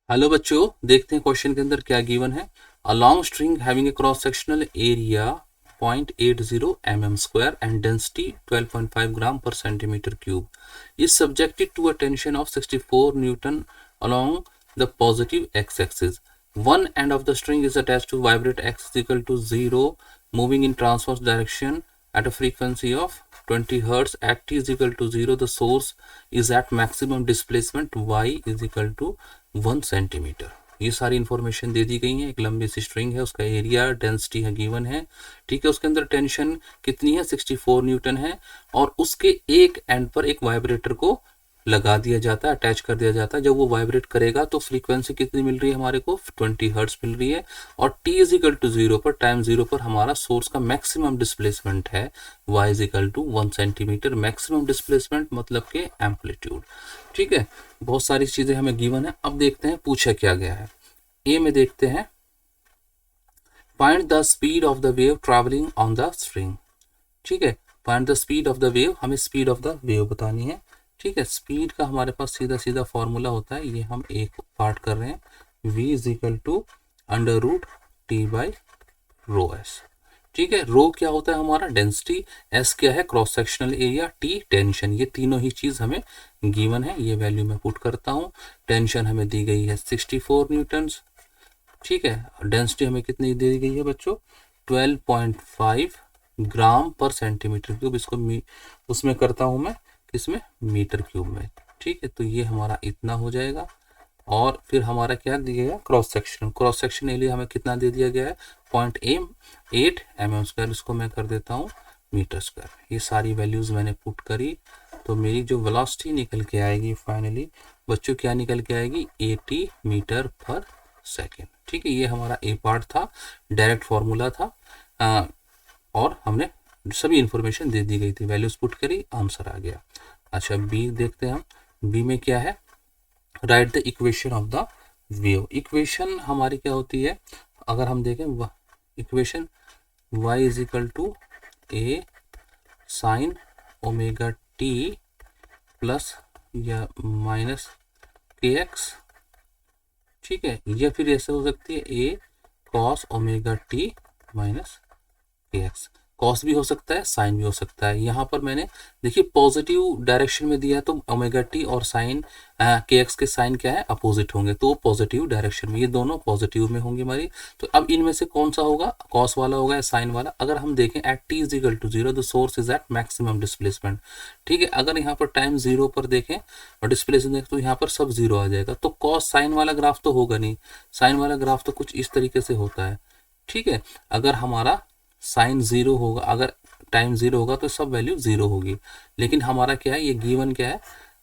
Hello बच्चों, देखते हैं क्वेश्चन के अंदर क्या गिवन है। A long string having a cross sectional area 0.80 mm square and density 12.5 gram per centimeter cube is subjected to a tension of 64 Newton along the positive x-axis. One end of the string is attached to vibrate x is equal to 0, moving in transverse direction at a frequency of 20 Hz. At t is equal to 0, the source is at maximum displacement y is equal to 1 centimetre. ये सारी information दे दी गई है। एक लंबी सी string है, उसका area density है given है, ठीक है। उसके अंदर टेंशन कितनी है, 64 न्यूटन है, और उसके एक एंड पर एक वाइब्रेटर को लगा दिया जाता है, अटैच कर दिया जाता है। जब वो वाइब्रेट करेगा तो फ्रीक्वेंसी कितनी मिल रही है हमारे को, 20 हर्ट्ज मिल रही है। और टी इज इक्वल टू 0 पर, टाइम 0 पर हमारा सोर्स का मैक्सिमम डिस्प्लेसमेंट है y is equal to 1 centimetre. Maximum displacement मतलब के एम्पलीट्यूड, ठीक है। बहुत सारी चीजें हमें गिवन है। अब देखते हैं पूछा क्या गया है। ए में देखते हैं, find the speed of the wave travelling on the string, ठीक है। Find the speed of the wave, हमें स्पीड ऑफ द वेव बतानी है, ठीक है। स्पीड का हमारे पास सीधा सीधा फॉर्मूला होता है, ये हम एक पार्ट कर रहे हैं, v is equal to under root T by rho S, ठीक है। रो क्या होता है हमारा, डेंसिटी, एस क्या है, cross sectional area, T tension. ये तीनों ही चीज हमें गिवन है। ये वैल्यू मैं पुट करता हूँ। टेंशन हमें दी गई है 64 न्यूटन, ठीक है। डेंसिटी हमें कितनी दे दी गई है बच्चों, 12.5 ग्राम पर सेंटीमीटर क्यूब। इसको उसमें करता हूं मैं, किसमें, मीटर क्यूब में, ठीक है। तो ये हमारा इतना हो जाएगा। और फिर हमारा क्या दिया गया, cross section. Cross section area हमें कितना दे दिया गया है, 0.8 mm स्क्वायर। इसको मैं कर देता हूँ मीटर स्क्वायर। ये सारी वैल्यूज मैंने पुट करी, तो मेरी जो वेलोसिटी निकल के आएगी फाइनली बच्चों, क्या निकल के आएगी, 80 मीटर पर सेकेंड, ठीक है। ये हमारा ए पार्ट था, डायरेक्ट फॉर्मूला था, और हमने सभी इंफॉर्मेशन दे दी गई थी, वैल्यूज पुट करी, आंसर आ गया। अच्छा, बी देखते हैं हम। बी में क्या है, write the equation of the wave. Equation हमारी क्या होती है, अगर हम देखें equation, y is equal to A sine omega T plus या माइनस के एक्स, ठीक है। या फिर ऐसे हो सकती है A cos omega T minus K X. Cos भी हो सकता है, साइन भी हो सकता है। यहाँ पर मैंने देखिए पॉजिटिव डायरेक्शन में दिया है, तो ओमेगा टी और साइन के एक्स के साइन क्या है, अपोजिट होंगे, तो पॉजिटिव डायरेक्शन में, ये दोनों पॉजिटिव में होंगे हमारी। तो अब इनमें से कौन सा होगा, कॉस वाला होगा या साइन वाला। अगर हम देखें at T is equal to 0 the source is at maximum displacement, ठीक है। अगर यहाँ पर टाइम 0 पर देखें और डिस्प्लेसमेंट देखें तो यहाँ पर सब 0 आ जाएगा। तो कॉस साइन वाला ग्राफ तो होगा नहीं, साइन वाला ग्राफ तो कुछ इस तरीके से होता है, ठीक है। अगर हमारा साइन 0 होगा, अगर टाइम 0 होगा तो सब वैल्यू 0 होगी। लेकिन हमारा क्या है, ये गिवन क्या है,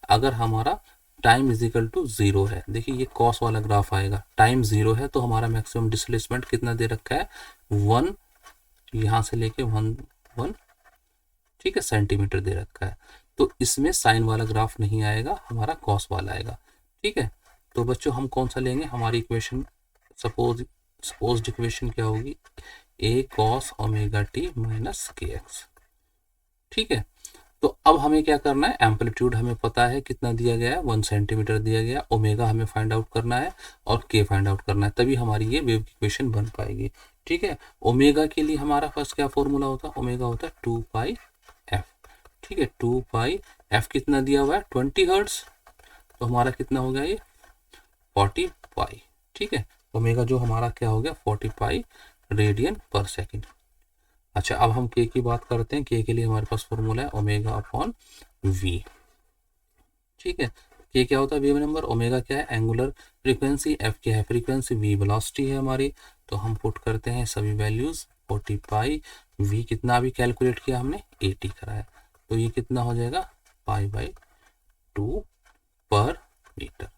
अगर हमारा टाइम इज इक्वल टू 0 है, देखिए ये कॉस वाला ग्राफ आएगा, टाइम 0 है तो हमारा मैक्सिमम डिस्प्लेसमेंट कितना दे रखा है, 1, यहाँ से लेके 1 ठीक है सेंटीमीटर दे रखा है। तो इसमें साइन वाला ग्राफ नहीं आएगा, हमारा कॉस वाला आएगा, ठीक है। तो बच्चों हम कौन सा लेंगे, हमारी इक्वेशन सपोज इक्वेशन क्या होगी, ए cos omega T minus K X, ठीक है। तो अब हमें क्या करना है, एम्पलीट्यूड हमें पता है कितना दिया गया है, 1 सेंटीमीटर दिया गया। ओमेगा हमें फाइंड आउट करना है और के फाइंड आउट करना है, तभी हमारी ये वेव की इक्वेशन बन पाएगी, ठीक है। ओमेगा के लिए हमारा फर्स्ट क्या फॉर्मूला होता है, ओमेगा होता है 2 पाई एफ, ठीक है। 2 पाई एफ कितना दिया हुआ है, 20 हर्ट्ज, तो हमारा कितना हो गया ये 40 पाई, ठीक है। ओमेगा जो हमारा क्या हो गया 40 पाई रेडियन पर सेकेंड। अच्छा, अब हम के की बात करते हैं। के लिए हमारे पास फॉर्मूला है ओमेगा अपॉन वी, ठीक है। के क्या होता है, वेव नंबर, ओमेगा क्या है, एंगुलर फ्रीक्वेंसी, एफ क्या है फ्रीक्वेंसी, वी वेलोसिटी है हमारी। तो हम पुट करते हैं सभी वैल्यूज, 40 पाई, वी कितना अभी कैलकुलेट किया हमने, 80 करा है, तो ये कितना हो जाएगा, पाई बाई 2 पर मीटर,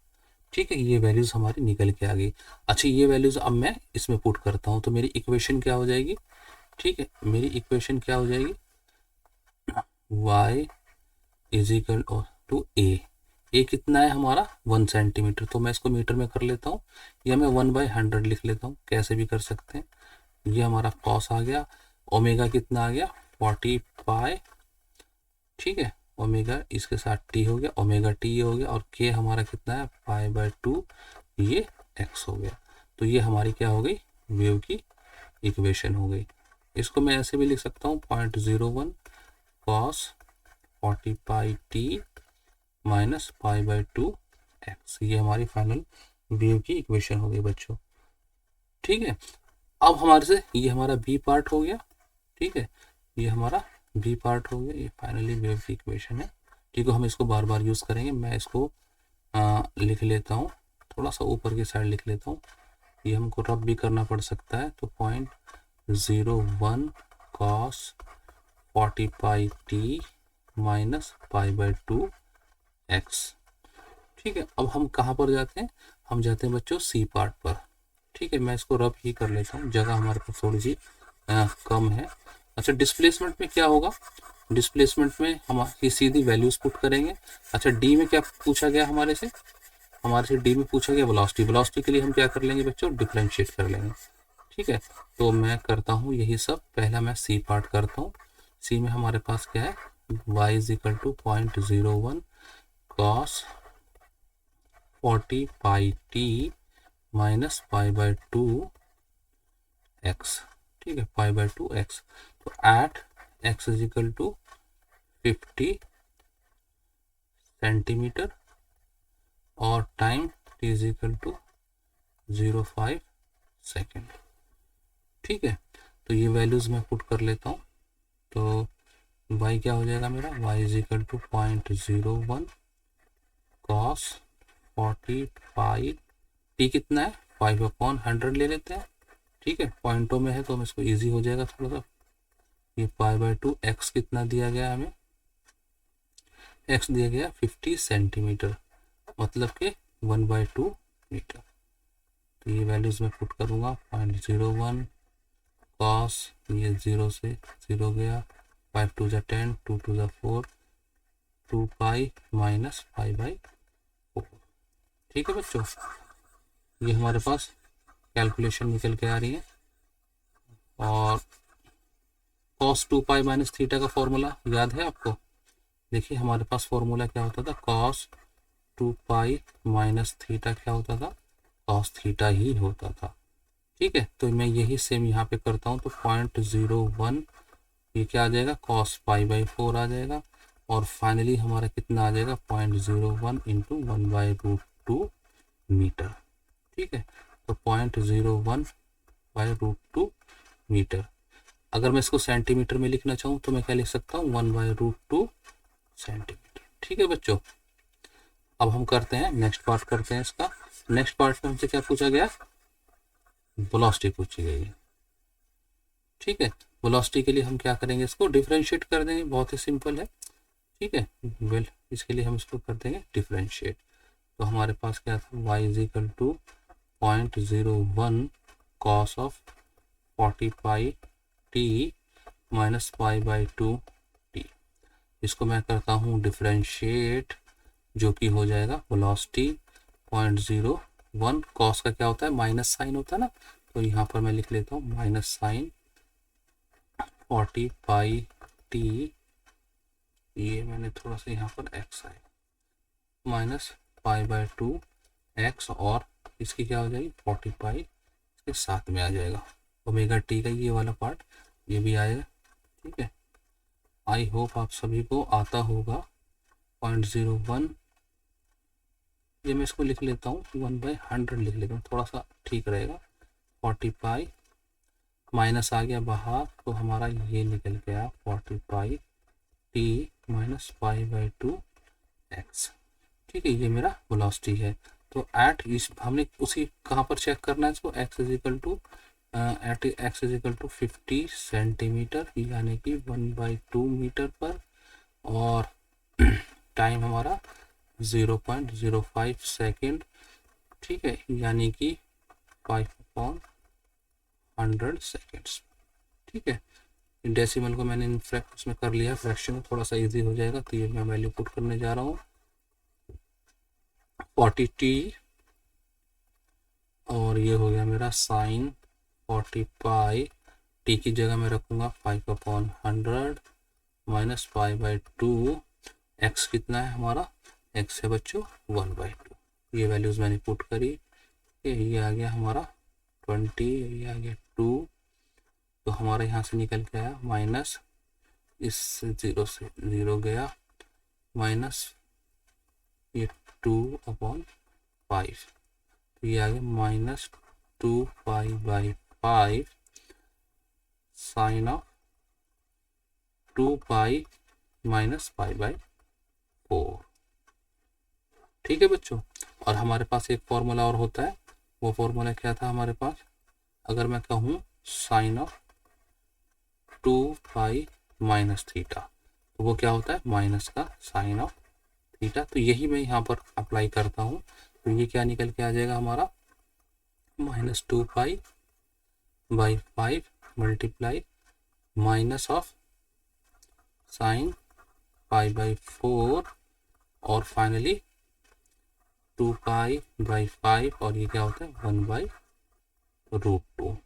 ठीक है। ये वैल्यूज हमारी निकल के आ गई। अच्छा, ये वैल्यूज अब मैं इसमें पुट करता हूँ, तो मेरी इक्वेशन क्या हो जाएगी, ठीक है। मेरी इक्वेशन क्या हो जाएगी, y इज इक्वल टू ए कितना है हमारा 1 सेंटीमीटर, तो मैं इसको मीटर में कर लेता हूँ, या मैं 1/100 लिख लेता हूँ, कैसे भी कर सकते हैं। ये हमारा कॉस आ गया, ओमेगा कितना आ गया 40 पाई, ठीक है। ओमेगा इसके साथ टी हो गया, ओमेगा टी हो गया, और के हमारा कितना है पाई बाय 2, ये x हो गया। तो ये हमारी क्या हो गई, वेव की इक्वेशन हो गई। इसको मैं ऐसे भी लिख सकता हूँ 0.01 cos 40 pi T minus pi by 2 x. ये हमारी फाइनल वेव की इक्वेशन हो गई बच्चों। ठीक है, अब हमारे से ये हमारा बी पार्ट हो गया। ठीक है, ये हमारा बी पार्ट हो गया, ये फाइनली वेव की इक्वेशन है। ठीक है, हम इसको बार बार यूज़ करेंगे। मैं इसको लिख लेता हूँ, थोड़ा सा ऊपर की साइड लिख लेता हूँ, ये हमको रब भी करना पड़ सकता है। तो 0.01 cos 40 pi T minus pi by 2 x. ठीक है, अब हम कहाँ पर जाते हैं, हम जाते हैं बच्चों सी पार्ट पर। ठीक है, मैं इसको रब ही कर लेता हूँ, जगह हमारे पास थोड़ी सी कम है। अच्छा, डिस्प्लेसमेंट में क्या होगा, डिस्प्लेसमेंट में हम सीधी वैल्यूज पुट करेंगे। अच्छा, डी में क्या पूछा गया हमारे से डी में पूछा गया वेलोसिटी। वेलोसिटी के लिए हम क्या कर लेंगे बच्चों, डिफरेंशिएट कर लेंगे। ठीक है, तो मैं करता हूँ यही सब। पहला मैं सी पार्ट करता हूँ। सी में हमारे पास क्या है, y is equal to 0.01 cos 40 pi T minus pi by 2 x. ठीक है, पाई बाई 2 एक्स। तो at x is equal to 50 centimetre और time t is equal to 0.5 second. ठीक है, तो ये वैल्यूज मैं पुट कर लेता हूँ। तो y क्या हो जाएगा मेरा, y is equal to 0.01 cos 40 pi T कितना है, 5/100 ले लेते हैं। ठीक है, पॉइंटों में है तो हम इसको इजी हो जाएगा थोड़ा सा। ये पाई बाई 2 एक्स कितना दिया गया हमें, एक्स दिया गया 50 सेंटीमीटर, मतलब कि 1/2 मीटर। तो ये वैल्यूज मैं पुट करूँगा 0.01 cos, ये 0 से 0 गया, 5 2 जा 10, 2 2 जा 4, 2 पाई माइनस पाई बाई 4। ठीक है बच्चों, ये हमारे पास कैलकुलेशन निकल के आ रही है। और cos 2 पाई माइनस थीटा का फॉर्मूला याद है आपको, देखिए हमारे पास फॉर्मूला क्या होता था, cos 2 पाई माइनस थीटा क्या होता था, cos थीटा ही होता था। ठीक है, तो मैं यही सेम यहाँ पे करता हूँ। तो 0.01 ये क्या आ जाएगा, cos पाई बाई 4 आ जाएगा। और फाइनली हमारा कितना आ जाएगा, 0.01 इंटू 1/√2 मीटर। ठीक है, तो 0.01 बाई √2 मीटर। अगर मैं इसको सेंटीमीटर में लिखना चाहूँ तो मैं क्या लिख सकता हूँ, 1/√2 सेंटीमीटर। ठीक है बच्चों, अब हम करते हैं नेक्स्ट पार्ट करते हैं इसका। नेक्स्ट पार्ट में हमसे क्या पूछा गया, वेलोसिटी पूछी गई है। ठीक है, वेलोसिटी के लिए हम क्या करेंगे, इसको डिफरेंशिएट कर देंगे, बहुत ही सिंपल है। ठीक है, वेल इसके लिए हम इसको कर देंगे डिफरेंशिएट। तो हमारे पास क्या था, y is equal to 0.01 cos of 40 pi T minus pi by 2 T. इसको मैं करता हूँ डिफरेंशिएट, जो कि हो जाएगा वेलोसिटी 0.01 cos का क्या होता है, माइनस साइन होता है ना, तो यहाँ पर मैं लिख लेता हूँ माइनस साइन 40 पाई टी, ये मैंने थोड़ा सा यहाँ पर एक्स आया, माइनस पाई बाई 2 एक्स, और इसकी क्या हो जाएगी 40 पाई, इसके साथ में आ जाएगा ओमेगा टी का ये वाला पार्ट, ये भी आएगा। ठीक है, आई होप आप सभी को आता होगा। 0.01 ये मैं इसको लिख लेता हूँ 1/100 लिख लेता हूँ, थोड़ा सा ठीक रहेगा। 40 पाई माइनस आ गया बाहर, तो हमारा ये निकल गया 40 pi T minus pi by 2 x. ठीक है, ये मेरा वेलोसिटी है। तो एट इस हमने उसी कहाँ पर चेक करना है इसको, X is equal to at x is equal to 50 centimetre यानी कि 1/2 मीटर पर, और टाइम हमारा 0.05 सेकेंड। ठीक है, यानी कि 5/100 सेकेंड्स। ठीक है, डेसिमल को मैंने उसमें कर लिया, फ्रैक्शन थोड़ा सा इजी हो जाएगा। तो ये मैं वैल्यू पुट करने जा रहा हूँ 40 टी, और ये हो गया मेरा साइन 40 पाई, टी की जगह मैं रखूँगा 5/100 माइनस पाई बाई 2, एक्स कितना है हमारा, एक्स है बच्चों 1/2। ये वैल्यूज़ मैंने पुट करी, ये आ गया हमारा 20, ये आ गया 2, तो हमारा यहाँ से निकल के आया माइनस, इस 0 से 0 गया, माइनस ये 2/5, तो ये आ गया माइनस 2π/5 साइन ऑफ 2π माइनस π/4। ठीक है बच्चों। और हमारे पास एक फॉर्मूला और होता है, वो फॉर्मूला क्या था हमारे पास, अगर मैं कहूँ साइन ऑफ 2π माइनस थीटा, तो वो क्या होता है माइनस का साइन ऑफ थीटा। तो यही मैं यहाँ पर अप्लाई करता हूँ, तो ये क्या निकल के आ जाएगा हमारा minus 2π/5 multiply minus of sine π/4 और फाइनली 2π/5, और ये क्या होता है 1/√2।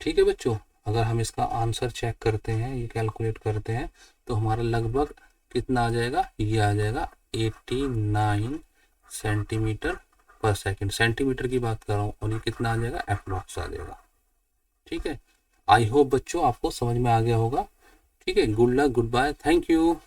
ठीक है बच्चों। अगर हम इसका आंसर चेक करते हैं, ये कैलकुलेट करते हैं, तो हमारा लगभग कितना आ जाएगा, ये आ जाएगा 89 सेंटीमीटर पर सेकंड। सेंटीमीटर की बात कर रहा हूँ, और ये कितना आ जाएगा अप्रॉक्स आ जाएगा। ठीक है। आई होप बच्चों आपको समझ में आ गया होगा। ठीक है। Good luck, goodbye, thank you.